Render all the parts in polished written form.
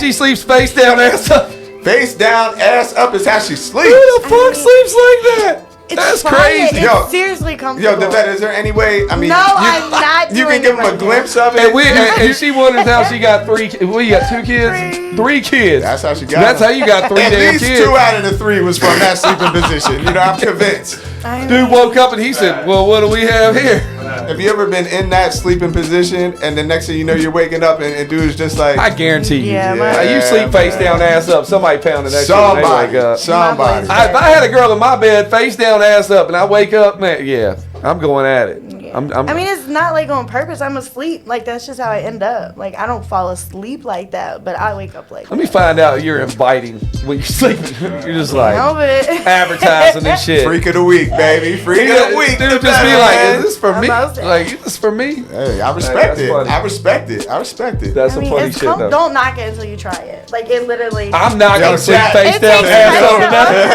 she sleeps face down, ass up. Face down, ass up is how she sleeps. Who the fuck sleeps like that? That's crazy. It's seriously comfortable. Yo, Devette, is there any way? I mean, no, I'm not doing you can give him a glimpse of it. And she wonders how she got 3. We got 2 kids, 3 kids. That's how she got. That's how you got 3 damn kids. At least 2 out of the 3 was from that sleeping position. You know, I'm convinced. Dude woke up and he said, "Well, what do we have here?" Have you ever been in that sleeping position and the next thing you know you're waking up and dude is just like, I guarantee you, Yeah, you sleep face down, ass up. Somebody pounding that somebody, shit. somebody. If I had a girl in my bed face down, ass up, and I wake up, man, yeah, I'm going at it. Yeah. I mean, it's not like on purpose. I'm asleep. Like, that's just how I end up. Like, I don't fall asleep like that, but I wake up like Let me find out you're inviting when you're sleeping. You're just like no, but advertising and shit. Freak of the week, baby. Freak of the week. Dude, just be like, is this for me? Like, is this for me? Hey, I respect it. Funny. I respect it. I respect it. That's some funny shit, though. Don't knock it until you try it. Like, it literally. I'm not going to sleep face It down, takes ass up. pressure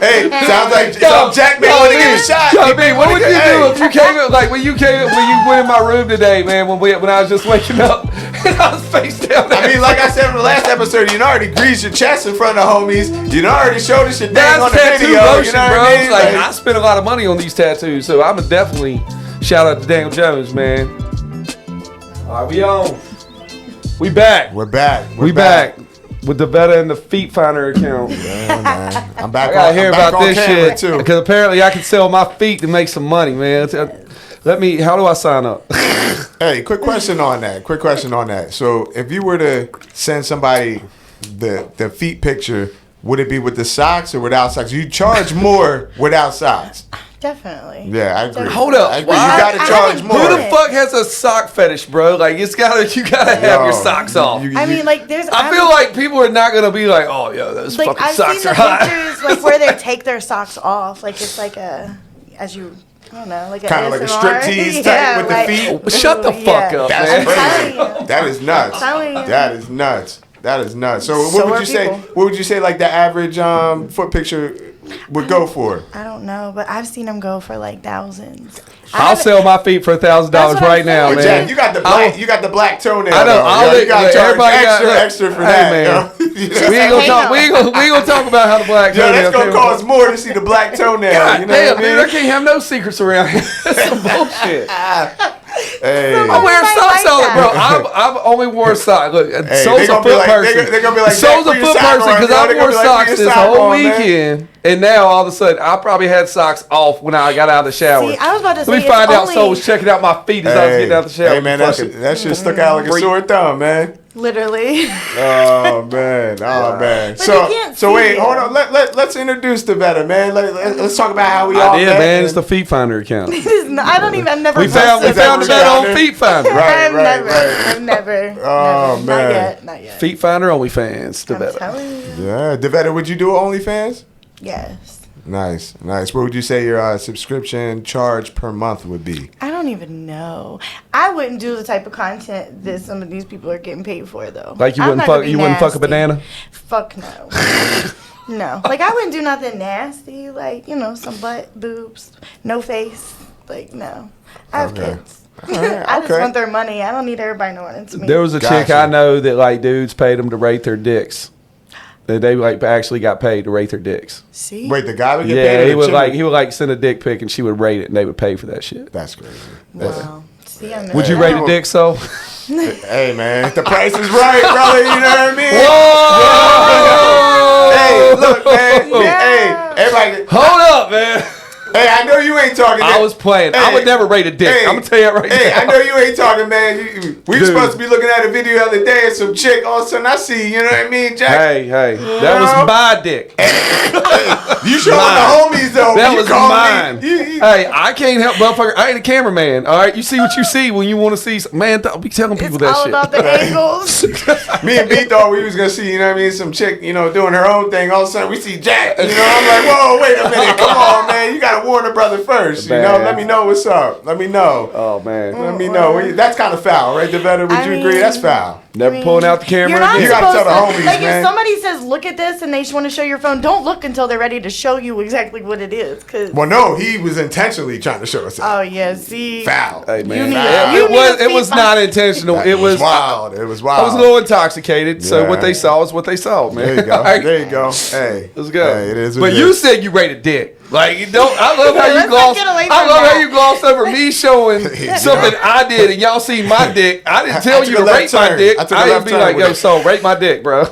Hey, sounds like Jack may want to get a shot. Yo, B, what would you do if you came, like, when you went in my room today, man, when I was just waking up and I was face down? I mean, like I said in the last episode, you already greased your chest in front of homies. You already showed us your dang on the tattoo video. motion, You know bro. what I mean? Like, I spent a lot of money on these tattoos, so I'm going to definitely shout out to Daniel Jones, man. All right, we on. We back. We're back. We back with the Veta and the Feet Finder account. Yeah, man. I'm back. I gotta hear about this shit too. because apparently I can sell my feet to make some money, man. Let me. How do I sign up? Hey, quick question on that. So, if you were to send somebody the feet picture, would it be with the socks or without socks? You charge more without socks. Definitely. Yeah, I agree. Hold up. I agree. You gotta charge more. Who the fuck has a sock fetish, bro? Like you gotta have your socks off. I mean, like, I feel like people are not gonna be like, oh, yo, those like, fucking I've socks seen are the hot. pictures, like, where they take their socks off. Like, it's like I don't know, like kind of like a ASMR. striptease type with like, the feet. Well, shut the fuck up, That's man. crazy. That is nuts. That is nuts. So what would you say? What would you say? Like the average foot picture would go for? I don't know, but I've seen them go for like thousands. I'll sell my feet for $1,000 right now, man. Jack, you got the black toenail. I know. You got to charge extra for that, man. Yo. We ain't gonna talk about how the black Yo, toenail. that's gonna cost more to see the black toenail. God you know damn, what I mean? dude, I can't have no secrets around here. That's some bullshit. Hey. I wear socks all the bro. I've only worn socks. Look, Soul's a foot person. They're gonna be like, Soul's a foot person because I wore socks this whole weekend. weekend, and now all of a sudden I probably had socks off when I got out of the shower. See, I was about to say, let me find out. Soul was checking out my feet as I was getting out of the shower. Hey man, that shit stuck out like a sore thumb, man. Literally. Oh man. So wait, hold on. Let's introduce the Veta, man. Let's talk about how we all met. Man. It's the Feet Finder account. I've never. We found the Veta on Feet Finder. I've never. Oh man. Not yet. Feet Finder OnlyFans. The Veta. Yeah, the Veta. Would you do OnlyFans? Yes. Nice. What would you say your subscription charge per month would be? I don't even know. I wouldn't do the type of content that some of these people are getting paid for, though. Like you wouldn't fuck a banana? Fuck no. No. Like I wouldn't do nothing nasty. Like, some butt, boobs, no face. Like, no. I have kids. I just want their money. I don't need everybody knowing it's me. There was a chick I know that like dudes paid them to rate their dicks. They like actually got paid to rate their dicks. See? Wait, the guy would get paid? Yeah, he would send a dick pic and she would rate it and they would pay for that shit. That's crazy. Wow. See, I know. Would you rate a dick, so? Hey man, the price is right, brother. You know what I mean? Whoa! Hey, look, man. Yeah. Hey, everybody. Hold up, man. Hey, I know you ain't talking. I was playing. I would never rate a dick. I'm gonna tell you right now. Hey, I know you ain't talking, man. We were supposed to be looking at a video the other day of some chick. All of a sudden, I see. You know what I mean, Jack? Hey, that was my dick. You showing the homies though. That was mine. Hey, I can't help, motherfucker. I ain't a cameraman. All right, you see what you see when you want to see. Man, don't be telling people that shit. It's all about the angles. Me and B thought we was gonna see, you know what I mean, some chick, doing her own thing. All of a sudden, we see Jack. I'm like, whoa, wait a minute, come on, man. You gotta warn a brother first. Let me know what's up. Let me know. Oh man. Let me know. That's kind of foul, right, Devetta? Would you agree? That's foul. Never pulling out the camera again. You gotta tell the homies, like man. if somebody says, "Look at this," and they just want to show your phone, don't look until they're ready to to show you exactly what it is. Well, no, he was intentionally trying to show us that. Oh yeah, see. Foul. Hey man, You it was not intentional. It was wild. It was wild. I was a little intoxicated, so Yeah. what they saw is what they saw, man. There you go. Like, There you go. Hey, let's go. Hey, it is what but it you is. said you rated dick. Like you don't. I love how you Let's not glossed. get away I from love that. how you glossed over me showing something I did, and y'all see my dick. I didn't tell took you a to left rate my turn. dick. I took a I didn't left be turn like, with yo, it. so rate my dick, bro.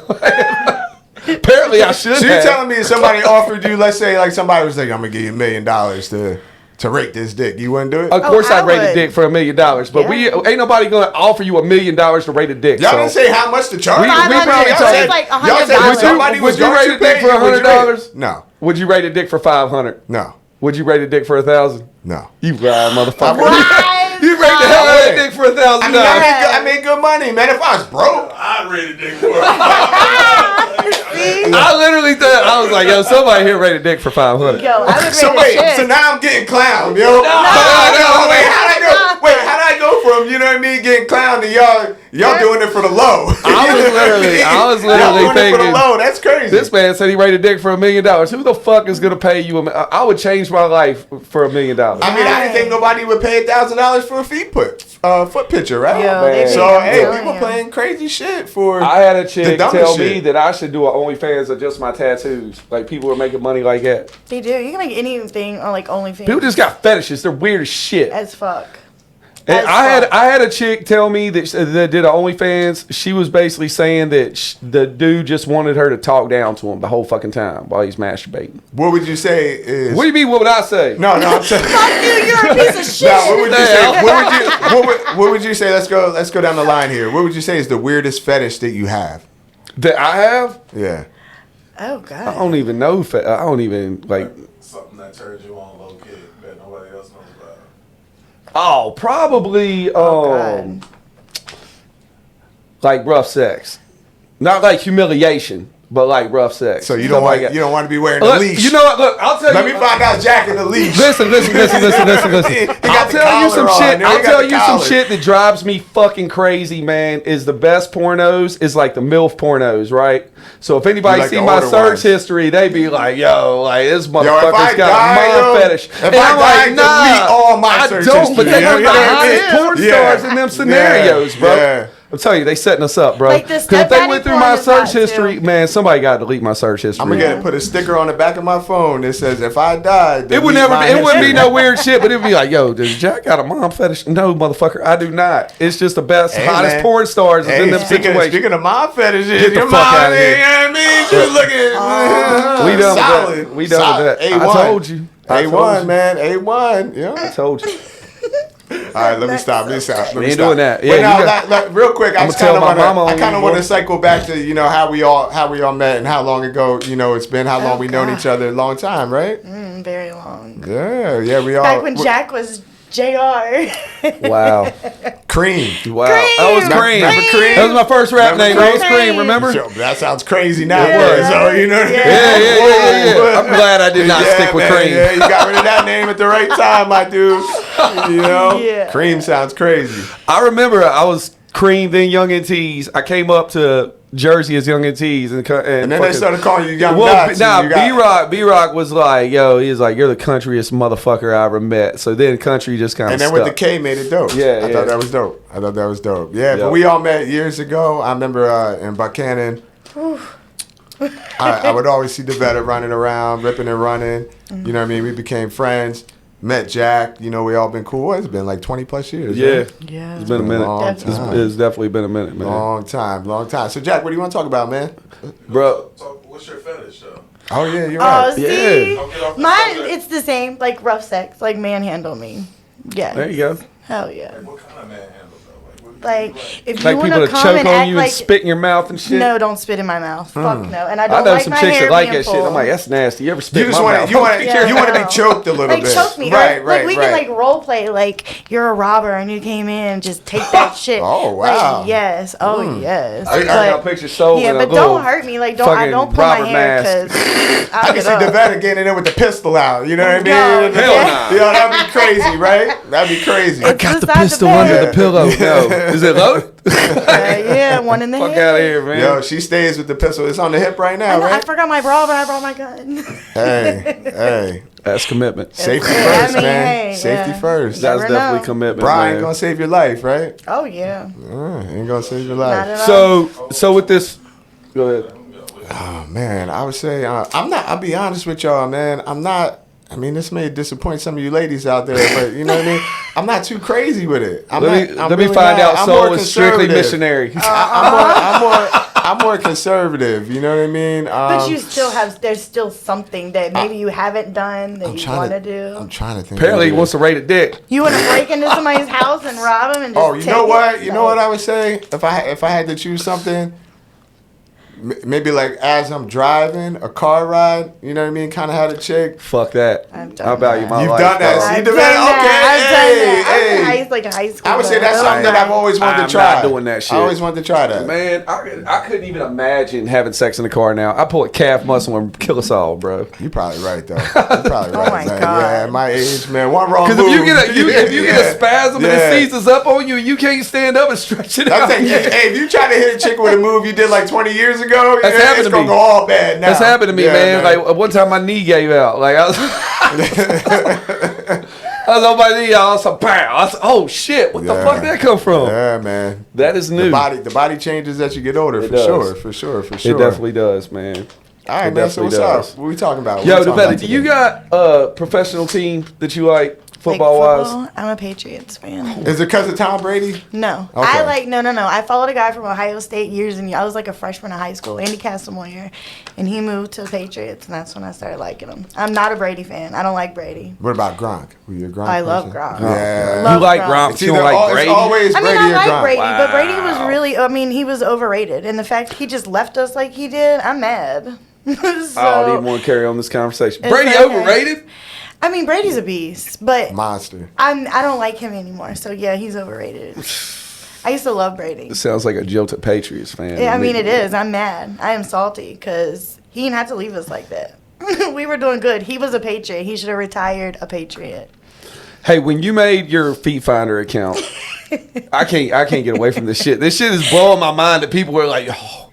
Apparently, I should. So you have. telling me if somebody offered you, let's say, like somebody was like, I'm gonna give you $1 million to rate this dick, you wouldn't do it? Of course, I I'd rate a would. dick for $1 million, but Yeah. ain't nobody gonna offer you $1 million to rate a dick. Y'all so. didn't say how much to charge. We probably $500. talking- It's like Y'all said $100. if somebody was Would you going rate to a dick pay, for would you rate it? $100? No, Would you rate a dick for $500? no, Would you rate a dick for $1,000? no. You ride, motherfucker. What? You rate the hell out of a wouldn't. dick for $1,000. I mean, I made good money, man. If I was broke, I rated dick for it. I literally thought, I was like, yo, somebody here rate a dick for $500. Yo, I would so rate wait, a chick. so now I'm getting clowned, yo. no, Wait, how'd I go? Wait, how'd I go from, you know what I mean, getting clowned to y'all doing it for the low? I was literally y'all doing it for thinking, the low. That's crazy. this man said he rated dick for $1 million. Who the fuck is gonna pay you? I would change my life for $1 million. I mean, I didn't think nobody would pay $1,000 for a foot picture, right? Yo, man. they be So hey, telling people you. playing crazy shit for. I had a The chick dumbest tell me shit. that I should do an OnlyFans of just my tattoos. Like people are making money like that. They do. You can make anything on like OnlyFans. People just got fetishes. They're weird as shit. as fuck. And As I fuck. had a chick tell me that did a OnlyFans. She was basically saying that the dude just wanted her to talk down to him the whole fucking time while he's masturbating. What would you say is? What do you mean? What would I say? No, I'm saying. Fuck you, you're a piece of shit. No, what would you The say? hell? What would you say? Let's go down the line here. What would you say is the weirdest fetish that you have? That I have? Yeah. Oh I god. don't even know. I don't even like. Something that turns you on low key that nobody else knows about. Oh, probably God. like rough sex, not like humiliation, but like rough sex. So you don't want to be wearing a Look, leash. you know what? Look, I'll tell Let you. me find out Jack in the leash. Listen. He got I'll the tell you some collar on. shit. There, he I'll got tell the you some collar. shit that drives me fucking crazy, man. Is the best pornos is like the MILF pornos, right? So if anybody like see the my older search ones. history, they be like, "Yo, like this I motherfucker's got die, a mom yo, fetish." if And I I'm die, like, "Nah, delete all my I search don't." But history, they are you the know what I hottest mean? porn Yeah. stars in them scenarios, bro. Yeah. I'm telling you, they setting us up, bro. Like the 'Cause if they stepdaddy went through porn my is search hot, too. history, man, somebody got to delete my search history. I'm gonna put a sticker on the back of my phone that says, "If I die, It would never. It wouldn't be no weird shit, but it'd be like, "Yo, does Jack got a mom fetish?" No, motherfucker, I do not. It's just the best, Hey, hottest man. porn stars is in Hey, them situations. speaking of mom fetishes, Get the your fuck mom, outta here. you know what I mean? She was looking. We done with solid. that. We done with Solid. that. I A1. told you. I told A1, you. man. A1. Yeah. I told you. All right, let me stop. Let We me ain't stop. doing that. But Yeah, now, you got- like, real quick, I I'ma just tell kind of my mama want on to. I kind you, of want boy. to cycle back to how we all met and how long ago it's been. How long we known God. each other? A long time, right? Very long. Yeah, we all. Back when Jack was JR. Wow. Cream. Wow. That was Cream. Remember Cream? That was my first rap Remember name. That was Cream? Cream. Remember? Sure, that sounds crazy now. Yeah. So you know. Yeah. I'm glad I did not stick with man, Cream. Yeah, you got rid of that name at the right time, my dude. You know, Yeah. Cream sounds crazy. I remember I was Cream, then Young and T's. I came up to Jersey as Young and T's, and And then they started calling you Young Well, Nuts. nah, and you got- B-Rock was like, yo, he was like, you're the countryest motherfucker I ever met. So then country just kind of And then stuck. with the K made it dope. Yeah, I yeah. thought that was dope. Yeah, Yeah. but we all met years ago. I remember in Buchanan. I would always see Devetta running around, ripping and running. You know what I mean? We became friends. Met Jack. You know, we all been cool. It's been like 20 plus years. Yeah. right? Yeah. It's been a minute. Long It's, time. it's definitely been a minute, man. Long time. So, Jack, what do you want to talk about, man? Bro. What's your fetish, though? Oh, yeah, you're Oh, right. see? Yeah. Don't get off the Mine, subject. it's the same. Like rough sex. Like manhandle me. Yeah. There you go. Hell yeah. What kind of manhandle, though? Like, if Like you people want to to come choke and on act you like... and spit in your mouth and shit. No, don't spit in my mouth. Fuck no. And I I don't know like some my chicks hair that like being that shit. I'm pulled. like, that's nasty. You ever spit You in just my want mouth? to. You want to. Yeah, You want to be no. choked a little Like bit. choke me, Right. like we can like role play, like you're a robber and you came in and just take that shit. Oh, wow. Like, yes, yes. I got pictures sold yeah, with a but little don't hurt me. Like don't I fucking don't pull my robber hair mask. because I can see Devetta getting in there with the pistol out. You know what I mean? No, Hell nah. Yo, that'd be crazy, right? That'd be crazy. It's Got the beside pistol bed. under the pillow. No. Is it loaded? Yeah, one in the Fuck head. out of here, man. Yo, she stays with the pistol. It's on the hip right now, I right? forgot my bra, but I brought my gun. Hey. That's commitment. Safety Yeah, first, I mean, man. hey, Safety yeah. first. That's Never definitely know. commitment, Brian man. gonna save your life, right? Oh yeah. Ain't gonna save your Not life. at all. So with this, go ahead. Oh man, I would say I'm not. I'll be honest with y'all, man. I'm not. I mean, this may disappoint some of you ladies out there, but you know what I mean. I'm not too crazy with it. Let me find out. Soul is strictly missionary. I'm more conservative. You know what I mean? But you still have. There's still something that maybe you haven't done that you want to do. I'm trying to think. Apparently, he wants to rate a dick. You want to break into somebody's house and rob them and just Oh, you take know what? it? You know what I would say if I had to choose something. Maybe like as I'm driving a car ride, you know what I mean? Kind of had a chick. Fuck that. I've done I value that. my You've life. done that. dog. See, I've the done man- that. okay, I've done that. hey. I was like a high school. I would say that's girl. something that I've always wanted I'm to try. not doing that shit. I always wanted to try that. Man, I couldn't even imagine having sex in the car now. I pull a calf muscle and kill us all, bro. You're probably right though. You're probably right. my man. God. Yeah, at my age, man, one wrong Because move. if you get a spasm and Yeah. it seizes up on you, and you can't stand up and stretch it I'm out. saying, hey, if you try to hit a chick with a move you did like 20 years ago, That's yeah, happened it's to gonna me. go all bad now. That's happened to me, Yeah, man. Like one time, my knee gave out. Like I was, I was on my knee. I was like, pow. I was like, oh shit! What the Yeah. fuck did that come from? Yeah, man. That is new. The body changes as you get older, It for does. sure, for sure, for sure. It definitely does, man. All right, it man. So what's definitely does. up? What we talking about? Yo, What we talking Devetta, about do you today? got a professional team that you like Like football wise? football, I'm a Patriots fan. Is it because of Tom Brady? No, Okay. I like no. I followed a guy from Ohio State years and I was like a freshman in high school, Andy Castlemoyer, and he moved to the Patriots, and that's when I started liking him. I'm not a Brady fan. I don't like Brady. What about Gronk? Were you a Gronk? I love person? Gronk. Yeah. Love You like Gronk. Gronk, It's you don't either like Brady? It's always I mean, Brady I or like Gronk. Brady, but Brady was really. I mean, he was overrated, and the fact he just left us like he did, I'm mad. So, I don't even want to carry on this conversation. It's Brady okay. overrated? I mean, Brady's a beast, but Monster. I don't like him anymore. So yeah, he's overrated. I used to love Brady. It sounds like a jilted Patriots fan. Yeah, I to mean me. it is. I'm mad. I am salty because he didn't have to leave us like that. We were doing good. He was a Patriot. He should have retired a Patriot. Hey, when you made your Feet Finder account, I can't get away from this shit. This shit is blowing my mind that people are like, oh,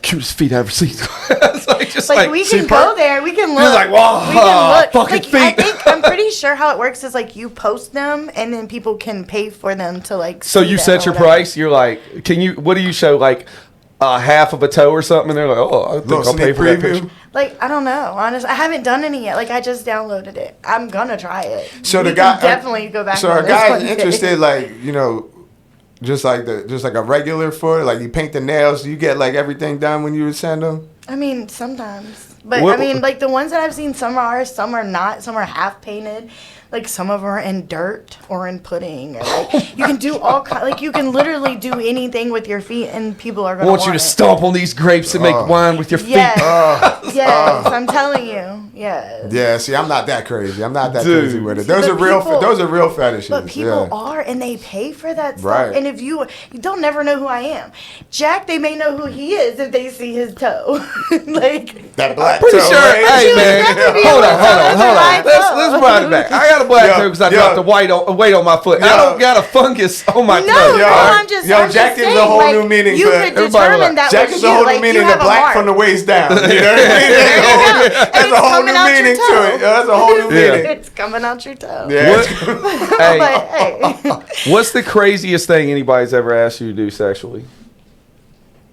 cutest feet I've ever seen. It's like just Like we can go there. We can look. You're like, wow, we can look. fucking Like, feet. I'm pretty sure how it works is like you post them and then people can pay for them to like. So see you them set or your whatever. price. You're like, what do you show? Like half of a toe or something? And they're like, oh, I think Little I'll pay sneak for that preview. picture. Like I don't know. Honestly, I haven't done any yet. Like I just downloaded it. I'm gonna try it. So We the guy can definitely go back. So on a this guy's one day. interested, like just like a regular foot, like you paint the nails. Do you get like everything done when you would send them? I mean, sometimes. But What- I mean, like the ones that I've seen, some are not. Some are half painted. Like some of them are in dirt or in pudding. Or like you can do all like you can literally do anything with your feet, and people are I gonna want you to it. stomp on these grapes and make wine with your feet. Yes, yes, I'm telling you, yes. Yeah. See, I'm not that crazy. I'm not that Dude. crazy with it. See, Those but are real. people- Those are real fetishes. But people yeah. are, and they pay for that stuff. Right. And if they'll never know who I am. Jack, they may know who he is if they see his toe. Like That black Pretty toe, sure. right? Hey You man, would never be hold able on. to tell those are my Let's toe. run it back. I got a black Yo, toe because I yo. dropped the weight on my foot. I Yo. don't got a fungus on my No, toe. no, I'm just Yo, I'm Jack just gives a saying, whole like, new meaning you to could it. Everybody determine like, that Jack was is a you. whole Like, new you meaning to have a black mark. from the waist down. You know what I mean? And That's it's a whole coming new out your meaning to toe. it. Yeah, that's a whole new Yeah. meaning. It's coming out your toe. Yeah. What? Hey, But, hey. what's the craziest thing anybody's ever asked you to do sexually?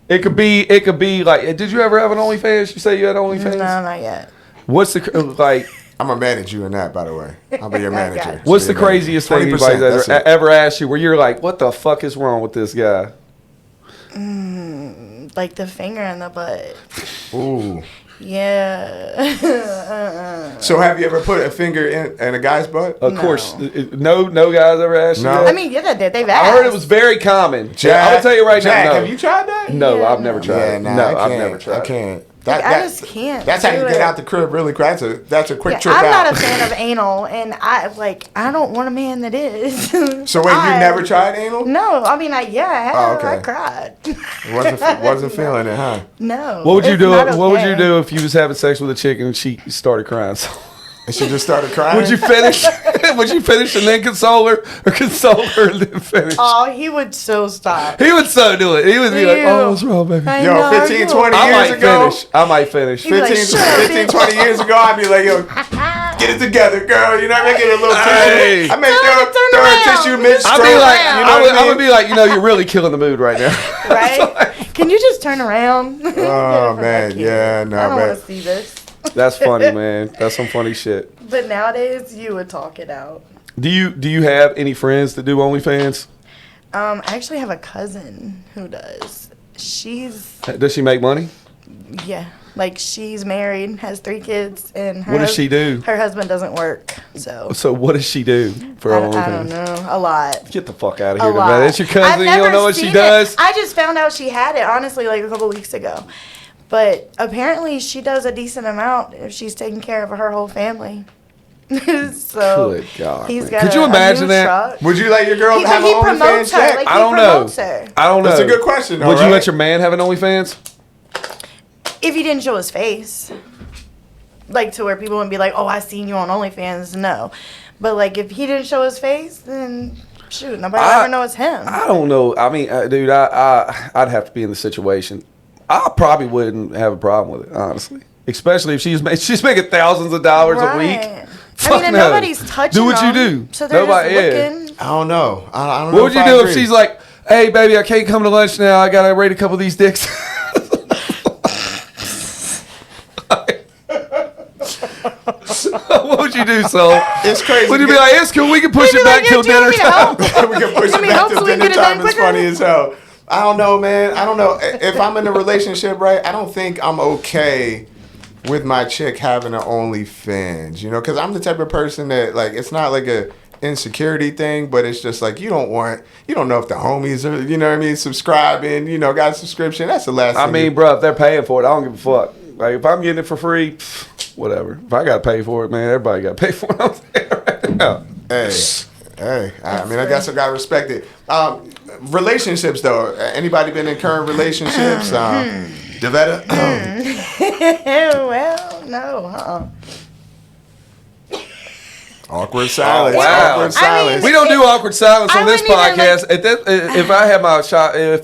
It could be like, did you ever have an OnlyFans? You say you had OnlyFans? No, not yet. What's the like? I'm gonna manage you in that, by the way. I'll be your I got manager. you. What's the Be your manager. craziest thing 20%, anybody's that's it. ever asked you where you're like, what the fuck is wrong with this guy? Like the finger in the butt. Ooh. Yeah. So have you ever put a finger in a guy's butt? Of No. course, no guys ever asked you No. that? I mean, yeah, they've asked. I heard it was very common. Jack, I'll tell you right Jack, now. No, have you tried that? no, Yeah, I've never no. tried. Yeah, it. nah, No, I I've can't. never tried. I it. can't. Like, I just can't. That's how you do get it. out the crib really quick. That's a quick Yeah, trip I'm out. not a fan of anal, and I don't want a man that is. So wait, you never tried anal? No, I mean, I have. Oh, okay. I cried. Wasn't feeling it, huh? No. What would you it's do? not What would you okay. do if you was having sex with a chick and she started crying? And she just started crying. Would you finish? Would you finish and then console her, or console her and then finish? Oh, he would so stop. He would so do it. He would be like, "Oh, what's wrong, baby?" I Yo, know, 15, 20 I years might ago. finish. I might finish. He'd be like, 15, "Shut up, 15 bitch." 20 years ago, I'd be like, yo, get it together, girl. You know what I mean? Get a little Hey. tissue. I may Turn throw a around. tissue mid-stroke. I'd be like, you know I what I would mean? be like, you're really killing the mood right now. Right? Can you just turn around? Oh, man. Yeah, no, I don't man. want to see this. That's funny, man. That's some funny shit. But nowadays, you would talk it out. Do you have any friends that do OnlyFans? I actually have a cousin who does. Does she make money? Yeah. Like, she's married, has 3 kids, and What does she do? Her husband doesn't work, so. So what does she do for OnlyFans? I don't know. A lot. Get the fuck out of A here, lot. man. That's your cousin. I've You don't never know what she seen does. it. I just found out she had it, honestly, like a couple weeks ago. But apparently she does a decent amount if she's taking care of her whole family. So Good God, he's man. got Could you imagine a new that? truck. Would you let your girl have he an promotes OnlyFans her. check? Like, I don't he know. promotes her. I don't know. That's a good question, though, Would you right? let your man have an OnlyFans? If he didn't show his face. Like, to where people wouldn't be like, oh, I seen you on OnlyFans. No. But, like, if he didn't show his face, then, shoot, nobody will ever know it's him. I don't know. I mean, dude, I'd have to be in the situation. I probably wouldn't have a problem with it, honestly. Especially if she's making thousands of dollars a week. Right. Fuck I mean, and no. nobody's touching Do what you them, do. So they're Nobody- just yeah. looking. I don't know. I don't know. What would you do if she's like, "Hey, baby, I can't come to lunch now. I gotta rate a couple of these dicks." What would you do, Soul? It's crazy. Would you be like, "It's cool. We can push He'd it be back like, till "Yeah, do you dinner want me to time." help?" we can push I it mean, back to hopefully dinner get it time. done It's quicker. funny as hell. I don't know, man. I don't know. If I'm in a relationship, right, I don't think I'm okay with my chick having an OnlyFans, you know, because I'm the type of person that, like, it's not like a insecurity thing, but it's just like you don't know if the homies are, you know what I mean, subscribing, you know, got a subscription. That's the last I thing. mean, bro, if they're paying for it, I don't give a fuck. Like, if I'm getting it for free, whatever. If I got to pay for it, man, everybody got to pay for it. I'm saying right now. Hey, I mean, I guess I got to respect it. Relationships, though. Anybody been in current relationships? Devetta? Well, no. Awkward silence. Wow. Awkward I mean, silence. We don't do awkward silence I on this wouldn't even, podcast. If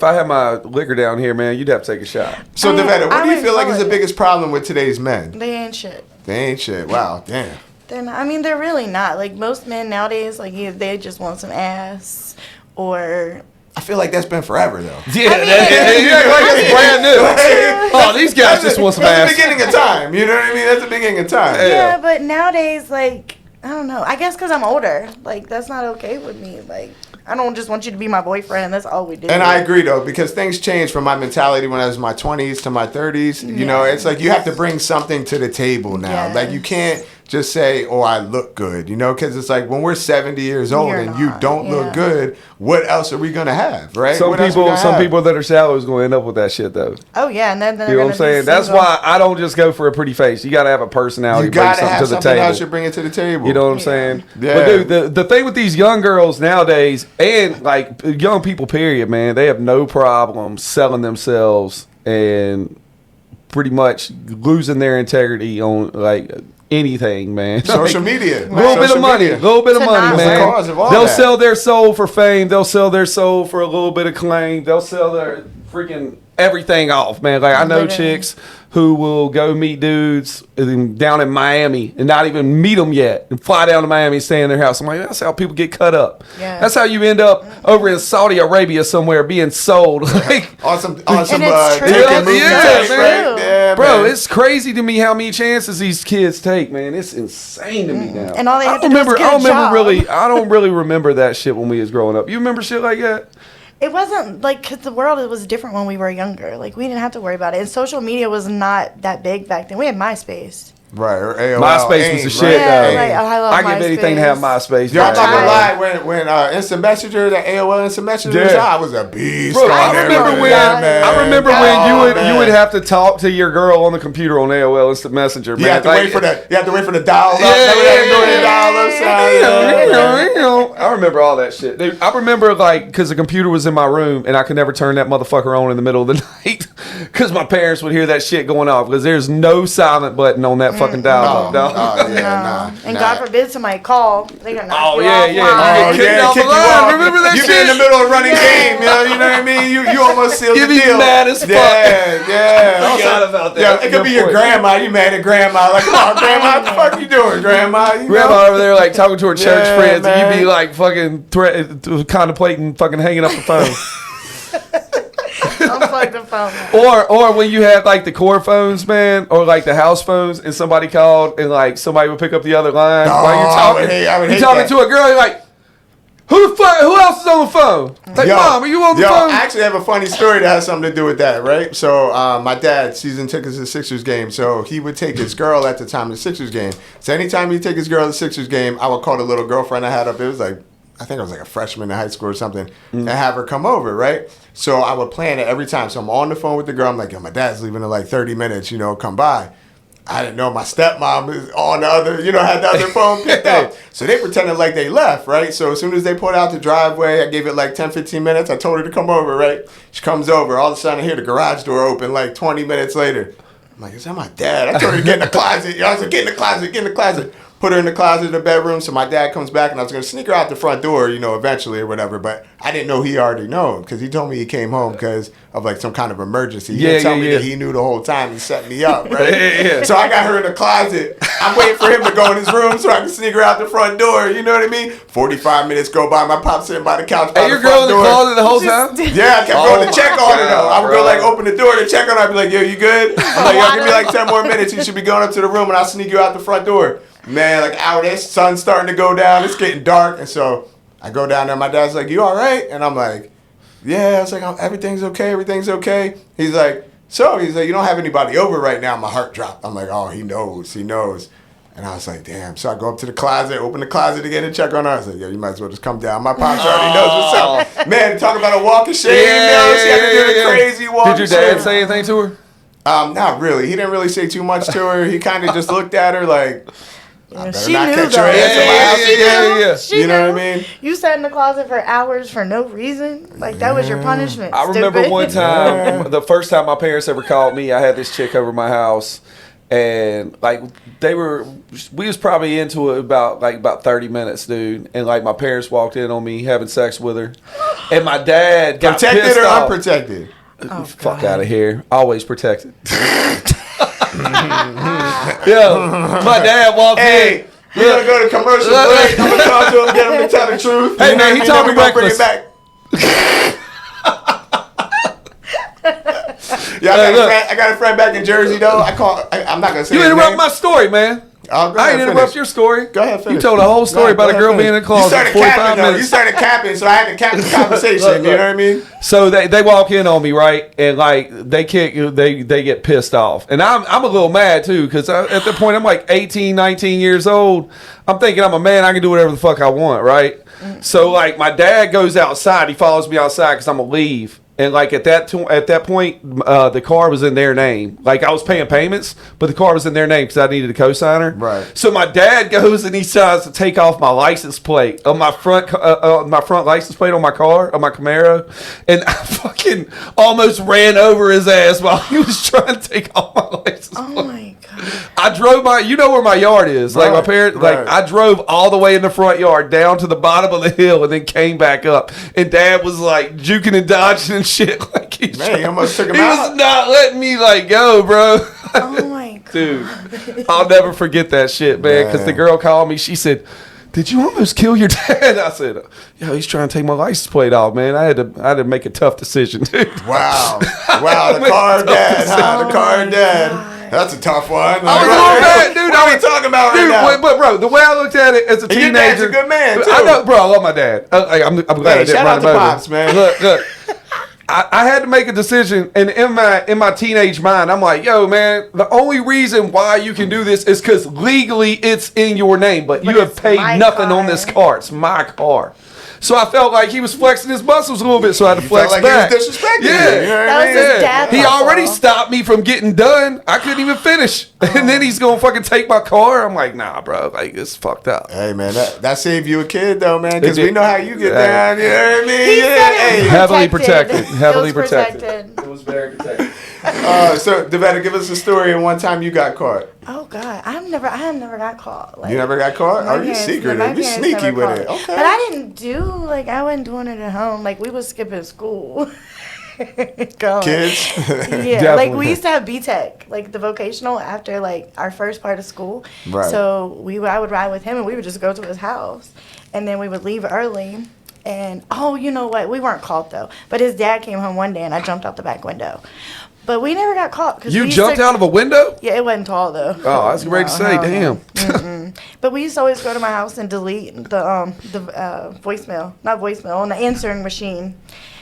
I had my liquor down here, man, you'd have to take a shot. So, Devetta, what I do you wouldn't feel like call is the it. biggest problem with today's men? They ain't shit. They ain't shit. Wow, damn. They're not, I mean, they're really not. Like, most men nowadays, like, they just want some ass or... I feel like that's been forever, though. Yeah, I mean, that's brand new. Oh, these guys just want some That's ass. the beginning of time. You know what I mean? That's the beginning of time. Yeah, but nowadays, like, I don't know. I guess because I'm older. Like, that's not okay with me. Like, I don't just want you to be my boyfriend, and that's all we do. And I agree, though, because things changed from my mentality when I was in my 20s to my 30s. You know, it's like you have to bring something to the table now. Yes. Like, you can't just say, oh, I look good, you know, because it's like when we're 70 years old You're and you not, don't look good, what else are we going to have, right? Some What else we gonna have? people that are shallow is going to end up with that shit, though. Oh, yeah, and then they're You know what I'm gonna be saying? That's single. why I don't just go for a pretty face. You got to have a personality. You bring got to something have to the something table. else you're bringing to the table. You know what I'm saying? Yeah. But dude, the thing with these young girls nowadays, and like young people, period, man, they have no problem selling themselves and pretty much losing their integrity on like anything, man. Social media. A little bit of money, man. the cause of all They'll that. sell their soul for fame. They'll sell their soul for a little bit of claim. They'll sell their freaking everything off, man. Like I know Literally. chicks who will go meet dudes down in Miami and not even meet them yet and fly down to Miami and stay in their house. I'm like, that's how people get cut up. Yeah. That's how you end up over in Saudi Arabia somewhere being sold. Like, On some And it's true. ticket Yeah, movie yeah, type, man. right? Yeah, bro, man. it's crazy to me how many chances these kids take, man. It's insane to me now. And all they have I to do is get a job. I don't really remember that shit when we was growing up. You remember shit like that? It wasn't like because the world was different when we were younger. Like we didn't have to worry about it. And social media was not that big back then. We had MySpace. Right, or AOL. MySpace was the shit, Yeah, though. like, I love I give anything to have MySpace. Yo, I'm not gonna Right. lie. When Instant Messenger, the AOL Instant Messenger was Yeah. out, I was a beast. Bro, on I there, remember man. when Man. I remember when Oh, you would have to talk to your girl on the computer on AOL Instant Messenger. You man. have to Like, wait for the. You have to wait for the dial up. Yeah, Remember that? yeah, Doing the yeah, dial up sound. I remember all that shit. Dude, I remember like because the computer was in my room and I could never turn that motherfucker on in the middle of the night. because my parents would hear that shit going off because there's no silent button on that fucking dial-up. Oh, dog. yeah, And God forbid somebody call, they gonna knock you yeah, off. yeah. live. You get kicked off the line. Remember that you shit? be in the middle of running game, you know what I mean? You almost sealed You'd the be deal. mad as fuck. Yeah. Forgot about that. Yeah, it could be your grandma. You mad at grandma? Like, come on, grandma, what the fuck you doing, grandma? You Grandma know? over there like talking to her church Yeah, friends, and man. you'd be like fucking contemplating fucking hanging up the phone. Unplug the phone. Or when you had like the core phones, man, or like the house phones, and somebody called and like somebody would pick up the other line while you're talking. I would you're hate talking that. to a girl, you're like, who else is on the phone? Like, Mom, are you on the phone? I actually have a funny story that has something to do with that, right? So my dad season tickets to the Sixers game, so he would take his girl at the time of the Sixers game. So anytime he'd take his girl to the Sixers game, I would call the little girlfriend I had up. It was like, I think I was like a freshman in high school or something, and have her come over, right? So I would plan it every time. So I'm on the phone with the girl. I'm like, yo, my dad's leaving in like 30 minutes, come by. I didn't know my stepmom was on the other, had the other phone picked up. So they pretended like they left, right? So as soon as they pulled out the driveway, I gave it like 10, 15 minutes. I told her to come over, right? She comes over. All of a sudden, I hear the garage door open like 20 minutes later. I'm like, is that my dad? I told her to get in the closet. I was like, get in the closet. Put her in the closet of the bedroom. So my dad comes back, and I was going to sneak her out the front door, eventually or whatever. But I didn't know he already known because he told me he came home because of like some kind of emergency. He didn't tell me that he knew the whole time. He set me up, right? So I got her in the closet. I'm waiting for him to go in his room so I can sneak her out the front door. You know what I mean? 45 minutes go by. My pop's sitting by the couch by the front door. And your girl in the closet the whole time? Yeah, I kept going to check on her though. I would go like open the door to check on her. I'd be like, yo, you good? I'm like, yo, give me like 10 more minutes. You should be going up to the room and I'll sneak you out the front door. Man, like out there, sun's starting to go down. It's getting dark. And so I go down there. My dad's like, you all right? And I'm like, yeah. I was like, everything's okay. He's like, you don't have anybody over right now. My heart dropped. I'm like, oh, he knows. And I was like, damn. So I go up to the closet, open the closet again and check on her. I was like, yo, you might as well just come down. My pops already knows what's up. Man, talk about a walk of shame. She had to do the crazy walk of shame. Did your dad say anything to her? Not really. He didn't really say too much to her. He kind of just looked at her like, She knew catch though. your ass in my house again. Yeah. She You know knew. what I mean? You sat in the closet for hours for no reason. Like that was your punishment. I remember stupid. one time, the first time my parents ever called me, I had this chick over my house, and like we was probably into it about 30 minutes, dude. And like my parents walked in on me having sex with her, and my dad got Protected pissed or off. unprotected? Fuck out of here! Always protected. Yo, my dad walked in. Hey, we're gonna go to commercial break. I'm gonna talk to him, get him to tell the truth. Hey, man, he told me gonna bring it reckless. back. Yeah, I got a friend back in Jersey though. I'm not gonna say You his interrupt name. my story, man. Oh, go I ahead, didn't interrupt finish. your story. Go ahead, finish. You told a whole story about a girl being in the closet for 45 capping, minutes. You started capping, so I had to cap the conversation. Look. You know what I mean? So they walk in on me, right, and like they get pissed off, and I'm a little mad too because at that point I'm like 18, 19 years old. I'm thinking I'm a man, I can do whatever the fuck I want, right? So like my dad goes outside, he follows me outside because I'm gonna leave. And like at that point, the car was in their name. Like I was paying payments, but the car was in their name because I needed a cosigner. Right. So my dad goes and he tries to take off my license plate on my front license plate on my car, on my Camaro, and I fucking almost ran over his ass while he was trying to take off my license plate. Oh my god! I drove where my yard is. Like my parents, like I drove all the way in the front yard down to the bottom of the hill and then came back up. And Dad was like juking and dodging and shit. Like he almost took him He out. was not letting me like go, bro. Oh my god! Dude, I'll never forget that shit, man. Because the girl called me. She said, "Did you almost kill your dad?" I said, "Yeah, he's trying to take my license plate off, man. I had to make a tough decision, dude." Wow, the car dad, huh? The car dad. That's a tough one. I was a little mad, dude. What are we talking about right now? But bro, the way I looked at it as a teenager, your dad's a good man, too. I know, bro. I love my dad. I'm glad I didn't shout run out him to over. Pops, man. Look. I had to make a decision, and in my teenage mind, I'm like, yo, man, the only reason why you can do this is because legally it's in your name, but you have paid nothing on this car. It's my car. So I felt like he was flexing his muscles a little bit, so I had to flex like back. He was disrespecting you. Yeah. You know what That I was mean? his dad. He already stopped me from getting done. I couldn't even finish. And then he's going to fucking take my car. I'm like, nah, bro. Like, it's fucked up. Hey, man, that saved you a kid, though, man, because It we did. know how you get down. You know what I mean? He said it was Heavily protected. protected. Heavily It was protected. It was very protected. So, Devetta, give us a story of one time you got caught. Oh God, I have never got caught. Like, You never got caught? my Oh, you parents- secretive. my You parents sneaky never with caught it. me. Okay. But I wasn't doing it at home. Like, we was skipping school. Going. Kids? Yeah, like Definitely. we used to have B-Tech, like the vocational after like our first part of school. Right. So I would ride with him and we would just go to his house. And then we would leave early. And you know what? We weren't caught though. But his dad came home one day and I jumped out the back window. But we never got caught. You jumped out of a window? Yeah, it wasn't tall though. Oh, I was ready to say, hell damn. no. Mm-mm. But we used to always go to my house and delete the voicemail, not voicemail, on the answering machine,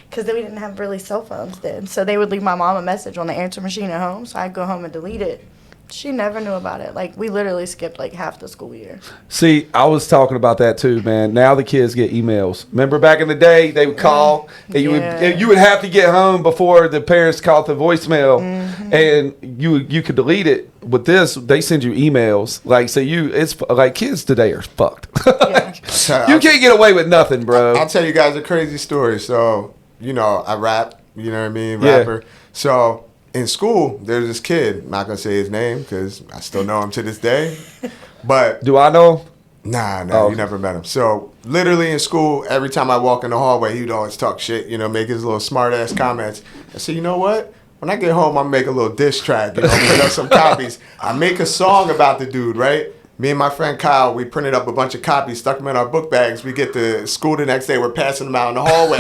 because we didn't have really cell phones then. So they would leave my mom a message on the answer machine at home. So I'd go home and delete it. She never knew about it. Like, we literally skipped like half the school year. See, I was talking about that too, man. Now the kids get emails. Remember back in the day, they would call, and Yeah. you would have to get home before the parents called the voicemail, and you could delete it. With this, they send you emails. Like, so it's like kids today are fucked. Yeah. You can't get away with nothing, bro. I'll tell you guys a crazy story. So, you know, I rap, you know what I mean? Yeah. Rapper. So, in school, there's this kid. I'm not going to say his name because I still know him to this day. But, Do I know? nah, Oh. you never met him. So, literally in school, every time I walk in the hallway, he'd always talk shit, you know, make his little smart ass comments. I said, you know what? When I get home, I'm make a little diss track, you know, put up some copies. I make a song about the dude, right? Me and my friend Kyle, we printed up a bunch of copies, stuck them in our book bags. We get to school the next day, we're passing them out in the hallway,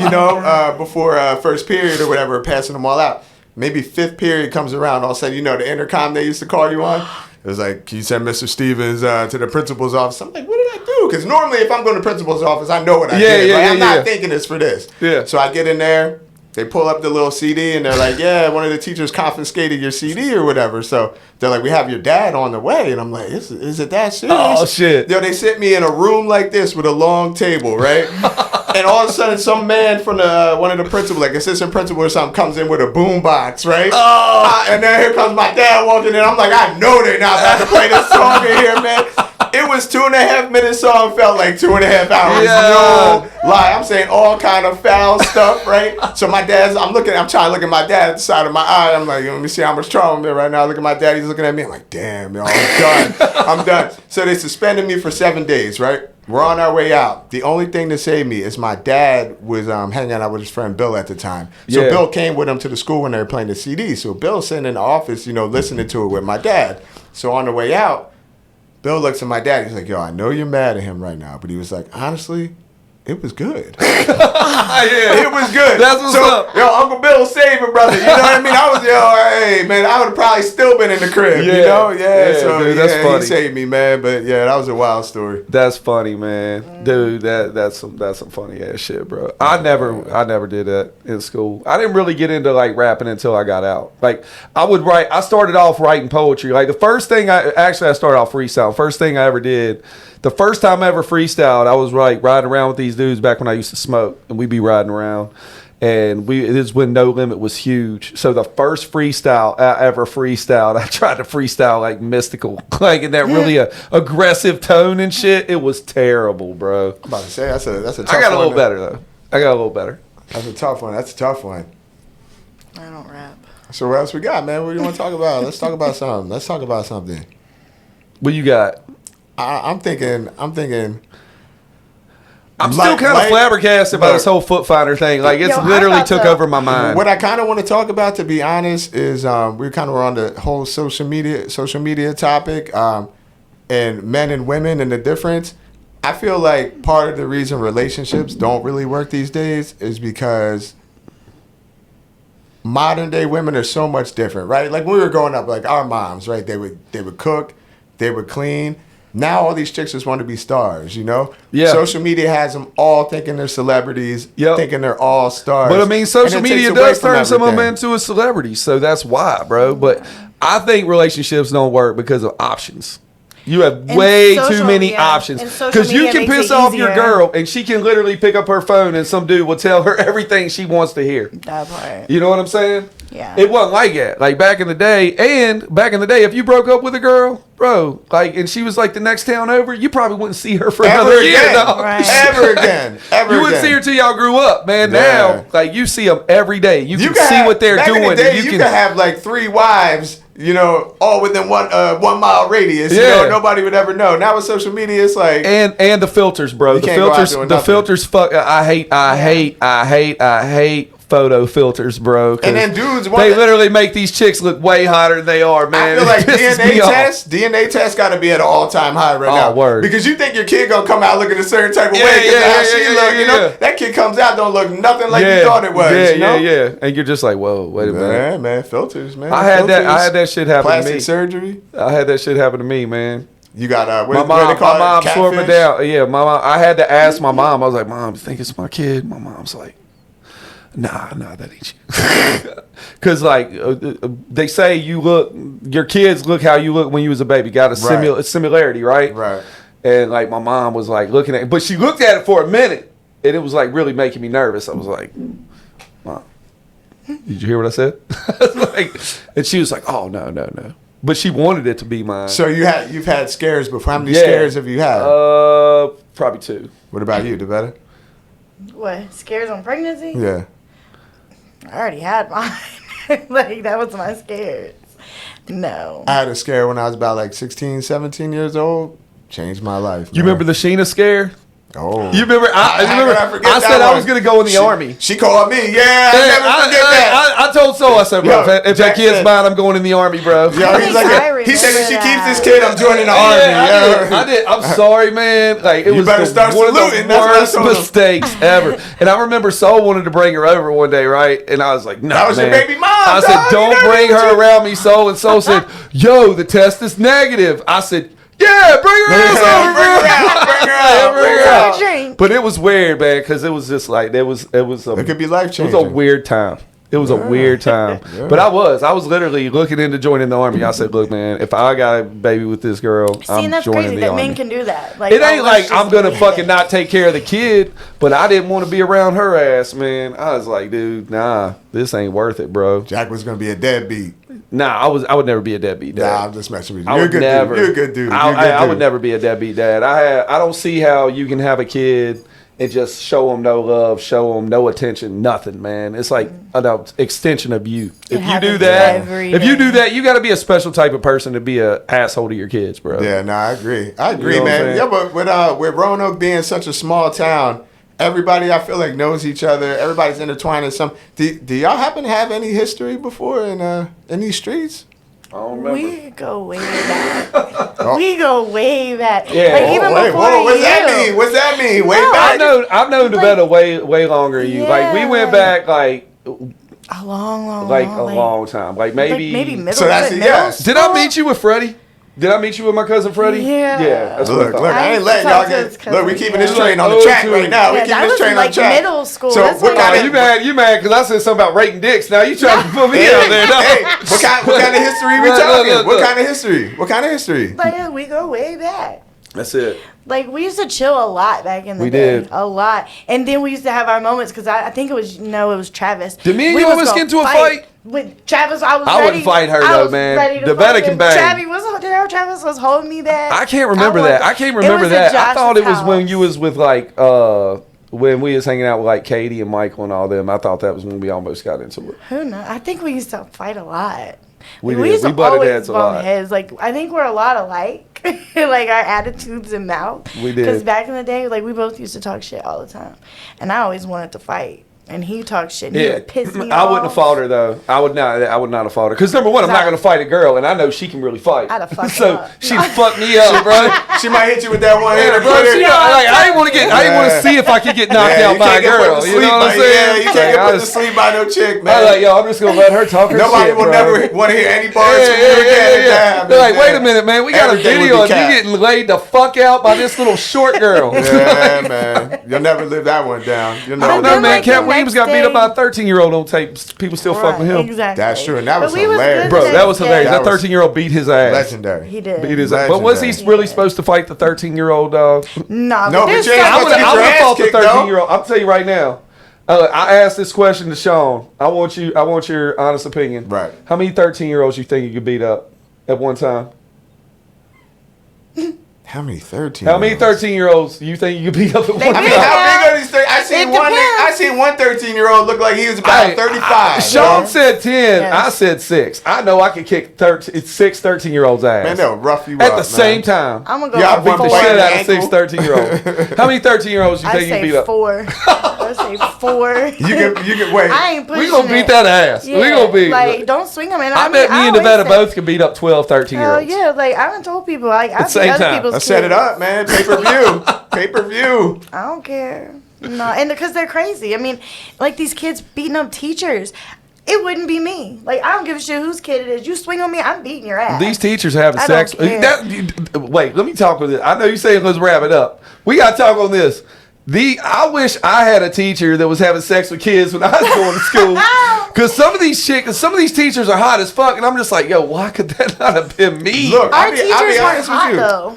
you know, before first period or whatever, we're passing them all out. Maybe fifth period comes around, all of a sudden, you know, the intercom they used to call you on. It was like, can you send Mr. Stevens to the principal's office? I'm like, what did I do? Because normally if I'm going to the principal's office, I know what I did. Like, I'm not thinking it's for this. Yeah. So I get in there. They pull up the little CD and they're like, yeah, one of the teachers confiscated your CD or whatever. So they're like, we have your dad on the way. And I'm like, is it that serious? Oh, shit. Yo, they sent me in a room like this with a long table, right? And all of a sudden, some man from one of the principal, like assistant principal or something, comes in with a boom box, right? And then here comes my dad walking in. I'm like, I know they're not about to play this song in here, man. It was 2.5 minute song, felt like 2.5 hours. Yeah. No lie. I'm saying all kind of foul stuff, right? So my dad's, I'm trying to look at my dad at the side of my eye. I'm like, let me see how much trouble I'm in right now. Look at my dad, he's looking at me. I'm like, damn, yo, I'm done. I'm done. So they suspended me for 7 days, right? We're on our way out. The only thing to save me is my dad was hanging out with his friend Bill at the time. So Yeah. Bill came with him to the school when they were playing the CD. So Bill's sitting in the office, you know, listening to it with my dad. So on the way out, Bill looks at my dad. He's like, yo, I know you're mad at him right now. But he was like, honestly, it was good. Yeah. It was good. That's what's up. Yo, Uncle Bill saved it, brother. You know what I mean? I was, hey, man, I would have probably still been in the crib, you Yeah. know? Yeah, Yeah, so dude, that's yeah, funny. he saved me, man. But yeah, that was a wild story. That's funny, man. Dude, that's some funny ass shit, bro. I never did that in school. I didn't really get into like rapping until I got out. Like I started off writing poetry. Like the first thing I started off freestyle. First thing I ever did, the first time I ever freestyled, I was like riding around with these dudes back when I used to smoke, and we'd be riding around. And it is when No Limit was huge. So the first freestyle I ever freestyled, I tried to freestyle like mystical, like in that really aggressive tone and shit. It was terrible, bro. I'm about to say, that's a tough one. I got a little better though. I got a little better. That's a tough one. That's a tough one. I don't rap. So what else we got, man? What do you want to talk about? Let's talk about something. What you got? I'm thinking. I'm still kind of flabbergasted by this whole foot finder thing. Like it's Yo, literally took over my mind. What I kind of want to talk about, to be honest, is we kind of were on the whole social media topic, and men and women and the difference. I feel like part of the reason relationships don't really work these days is because modern day women are so much different, right? Like when we were growing up, like our moms, right? They would cook, they would clean. Now all these chicks just want to be stars, you know? Yeah. Social media has them all thinking they're celebrities, Yep. thinking they're all stars. But I mean, social And it media takes away does from turn some of them everything. into a celebrity, so that's why, bro. But I think relationships don't work because of options. You have And way too social- many yeah, options and social because you media can makes piss it off your easier. girl and she can literally pick up her phone and some dude will tell her everything she wants to hear. That part. You know what I'm saying? Yeah. It wasn't like that. Like back in the day, if you broke up with a girl, bro, like, and she was like the next town over, you probably wouldn't see her for Ever another year. again. Dog. Right. Ever again. Ever You wouldn't see her till y'all grew up, man. Yeah. Now, like, you see them every day. You can see what they're back doing. In the day, and you could have like 3 wives, you know, all within 1 mile radius. You know, nobody would ever know. Now with social media, it's like and the filters, bro. You The can't go out filters, doing the nothing. filters. Fuck. I hate photo filters, bro. 'cause And then dudes want they that- literally make these chicks look way hotter than they are, man. I feel like It pisses me off. DNA test got to be at an all-time high right now. Word. Because you think your kid gonna come out looking a certain type of Yeah, way because yeah, how yeah, she yeah, look, yeah, you know? yeah. That kid comes out don't look nothing like you thought it was. Yeah, you know? yeah. And you're just like, whoa, wait a minute. Man, filters, man. I had Filters, that shit happen to plastic me. surgery. I had that shit happen to me, man. You got My mom swore me down. Yeah, my mom. I had to ask my mom. I was like, Mom, you think it's my kid? My mom's like, Nah, that ain't you. Because like they say, your kids look how you look when you was a baby. Got a similarity, right? Right. And like my mom was like looking at it, but she looked at it for a minute, and it was like really making me nervous. I was like, Mom, did you hear what I said? Like, and she was like, oh no. But she wanted it to be mine. So you've had scares before. How many scares have you had? Probably 2. What about you, DeVetta? What? Scares on pregnancy? Yeah. I already had mine. Like, that was my scares. No. I had a scare when I was about like 16, 17 years old. Changed my life. You remember the Sheena scare? Oh. You remember? I said I was going to go in the army. She called me. Yeah, I never forget that. I told I said, bro, Yo, if that kid's mine, I'm going in the army, bro. Yo, he's like, he said if she keeps this kid, I'm joining the army. I did. I'm sorry, man. Like it You was better start one of saluting. the That's what I worst told him. mistakes ever. And I remember Soul wanted to bring her over one day, right? And I was like, no, That was your man. baby mom, I dog. said, You don't never bring did her you. around me, Soul. And Soul said, yo, the test is negative. I said, yeah, bring her ass over, bro. Bring her out. Drink. But it was weird, man, because it was just like it was It could be life it changing. was a weird time. It was a weird time. Yeah. But I was literally looking into joining the army. I said, look, man, if I got a baby with this girl, See, I'm and that's joining crazy the that army. men can do that. Like, It ain't like let's I'm just gonna leave fucking it. not take care of the kid, but I didn't want to be around her ass, man. I was like, dude, nah, this ain't worth it, bro. Jack was gonna be a deadbeat. Nah, I would never be a deadbeat dad. Nah, I'm just messing with you. I You're a would good never. dude. You're a good dude. I would never be a deadbeat dad. I don't see how you can have a kid and just show them no love, show them no attention, nothing, man. It's like an extension of you. If you do happens that, every if you day. do that, you got to be a special type of person to be a asshole to your kids, bro. Yeah, no, I agree. I agree, You know what I'm man. saying? Yeah, but with Roanoke being such a small town, everybody I feel like knows each other. Everybody's intertwined in some. Do y'all happen to have any history before in these streets? I don't remember. We go way back. We go way back. Yeah. Like, even before What's you. that mean? What's that mean? Way No, back? I've known Devetta way longer than you. Like we went back like A long time. Like maybe middle. So that's a middle yes. Did I school? meet you with Freddie? Did I meet you with my cousin Freddie? Yeah. Yeah. That's what I Look, thought. I ain't letting I y'all used to get. talk to his Look, we cousin, keeping yeah. this train on Like, the track oh, right now. We Yeah, keeping that this was train in, on like, track. middle school. So That's what why kind of You mad because I said something about rating dicks. Now you trying to put me out there. No. Hey, what kind of history we Look, talking? look. What kind of history? What kind of history? Like, yeah, we go way back. That's it. Like, we used to chill a lot back in the We day. did. A lot. And then we used to have our moments because I think it was, it was Travis. Did me and We you was almost gonna get into a fight? With Travis, I was I ready. wouldn't fight her, I though, was man. ready to The fight better can him. bang. Travis was holding me back. I can't remember that. I can't It remember was that. at I thought it was Josh's when house. you was with like when we was hanging out with like Katie and Michael and all them. I thought that was when we almost got into it. Who knows? I think we used to fight a lot. We Like, did. used We to butted always heads a bump lot. heads. Like, I think we're a lot alike. Like, our attitudes and mouth. We did. Because back in the day, like, we both used to talk shit all the time. And I always wanted to fight. And he talked shit. And he would piss me I off. wouldn't have fought her though. I would not have fought her because number one, I'm not going to fight a girl, and I know she can really fight. I'd have fucked so her up. she'd fuck me up, bro. She might hit you with that one Yeah, hander, bro, bro. I didn't want to get. I didn't want to see if I could get knocked out by a girl. You know what I'm saying? Yeah, you can't get put to sleep by no chick, man. I was like, yo, I'm just gonna let her talk her Nobody shit, will bro. never want to hear any bars from you again. Damn, They're like, man. wait a minute, man. We got a Everything video would of be you cat. getting laid the fuck out by this little short girl. Yeah, man. You'll never live that one down. You'll I don't never. know, then, man. like, Cat the Williams next got beat up day- by a 13-year-old on tape. People still fuck with him. Exactly. That's true, and that was But we hilarious. good Bro, the that was next hilarious. day. That 13-year-old beat his ass. Legendary. He did. Beat his ass. But was he Legendary. really supposed to fight the 13-year-old dog? No, No, but there's you ain't I something- would have your fought the ass kicked, though. 13-year-old. I'll tell you right now. I asked this question to Sean. I want your honest opinion. Right. How many 13-year-olds you think you could beat up at one time? How many 13? How many 13-year-olds you think you could beat up at one time? I mean, how big are these? I seen one 13-year-old look like he was about 35. Sean said 10. Yes. I said 6. I know I could kick 6 13-year-olds ass. Man, they'll rough you at up, the same time. I'm gonna go. Yeah, I beat the Four. shit out of Ankle. 6 13-year-olds. How many 13-year-olds you I think you say beat up? 4. I say 4. You can wait. I ain't pushing We gonna beat it. that ass. Yeah, we gonna beat. like don't swing them. And I bet me and always Nevada say- both could beat up 12 Hell 13-year-olds. yeah! Like I done told people, like I the beat same other time. people's Let's set it kids. up, man. Pay-per-view. I don't care. No, and because they're crazy. I mean, like these kids beating up teachers. It wouldn't be me. Like I don't give a shit whose kid it is. You swing on me, I'm beating your ass. These teachers having I sex. don't care. Wait, let me talk with this. I know you saying let's wrap it up. We got to talk on this. I wish I had a teacher that was having sex with kids when I was going to school. Because some of these teachers are hot as fuck, and I'm just like, yo, why could that not have been me? Look, Our I'll be teachers weren't honest hot with you. though.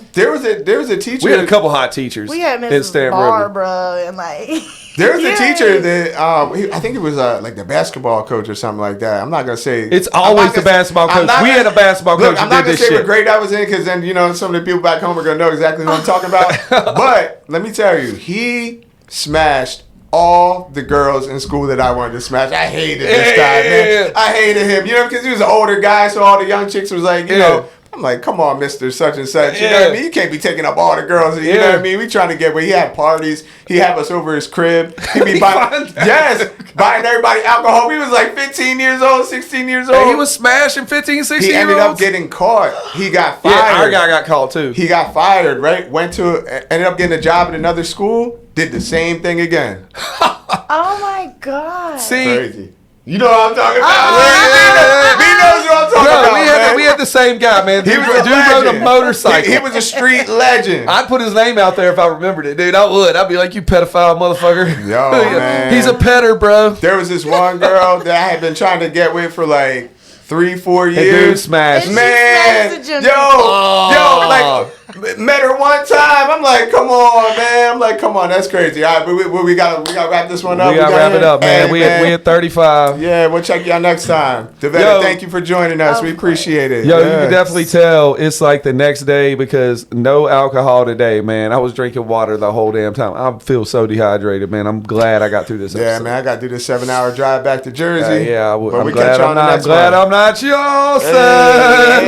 There was a teacher. we had a couple hot teachers. We had in Mrs. Stanford River. Barbara and like. There was Yeah. a teacher that I think it was like the basketball coach or something like that. I'm not gonna say It's I'm always not the gonna say- basketball I'm coach. not We gonna- had a basketball coach Look, who I'm not did gonna this say shit. what grade I was in because then some of the people back home are gonna know exactly what I'm talking about. But let me tell you, he smashed all the girls in school that I wanted to smash. I hated this guy, man. I hated him, because he was an older guy, so all the young chicks was like, you know. I'm like, come on, Mr. Such and Such. You know what I mean? You can't be taking up all the girls. You know what I mean? We trying to get where he had parties. He had us over his crib. He'd be buying everybody alcohol. We was like 15 years old, 16 years old. And he was smashing 15, 16 He ended up getting caught. He got fired. Yeah, our guy got called too. He got fired, right? Ended up getting a job at another school. Did the same thing again. Oh my god. See, Crazy. You know what I'm talking about. yeah. He knows what I'm talking bro, about, we man. had the same guy, man. He Dude, was a dude rode a legend. motorcycle. He was a street legend. I'd put his name out there if I remembered it, dude. I would. I'd be like, you pedophile motherfucker. Yo, man. He's a petter, bro. There was this one girl that I had been trying to get with for like 3-4 That dude years. smashed. And Man, she smashed the yo, like met her one time. I'm like, come on, man. I'm like, come on, that's crazy. All right, but we gotta wrap this one up. We gotta wrap it up, man. Hey, We at 35. Yeah, we'll check y'all next time. Devetta, Yo. thank you for joining us. We appreciate it. Yo, you Yeah. can definitely tell it's like the next day because no alcohol today, man. I was drinking water the whole damn time. I feel so dehydrated, man. I'm glad I got through this Yeah, episode. man, I got to do this 7-hour drive back to Jersey. But I'm I'm glad catch you on the next one. I'm not y'all, son.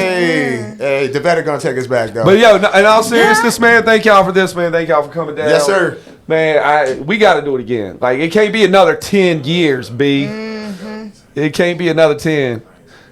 Hey, Devetta gonna take us back, though. But yo, in all seriousness, man, thank y'all for this, man. Thank y'all for coming down. Yes, sir. Man, we got to do it again. Like, it can't be another 10 years, B. It can't be another 10.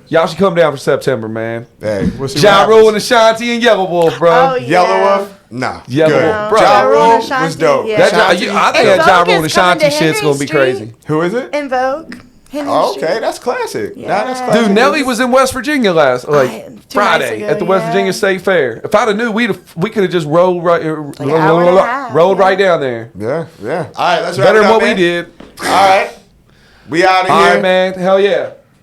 Y'all should come down for September, man. Hey, we'll see Ja what Rule and happens. Ashanti and Yellow Wolf, bro. Oh, yeah. Yellow Wolf? Nah. Yellow good. Wolf, bro. Ja Ja Rule Rule and was Ashanti, dope. yeah. That, Ashanti. I think And that Ja Vogue Rule and is coming Ashanti to shit's going to be Henry crazy. Who is it? In Vogue. Henry Oh, Street. okay, that's classic. Yeah. Nah, that's classic. Dude, Nelly was in West Virginia last 2 nights Friday ago, at the West yeah. Virginia State Fair. If I'd have knew, we could have just rolled right, an hour and a half, rolled yeah. right down there. Yeah, yeah. All right, let's wrap Better it than up, what we man. did. All right. We out of All here. right, man. Hell yeah.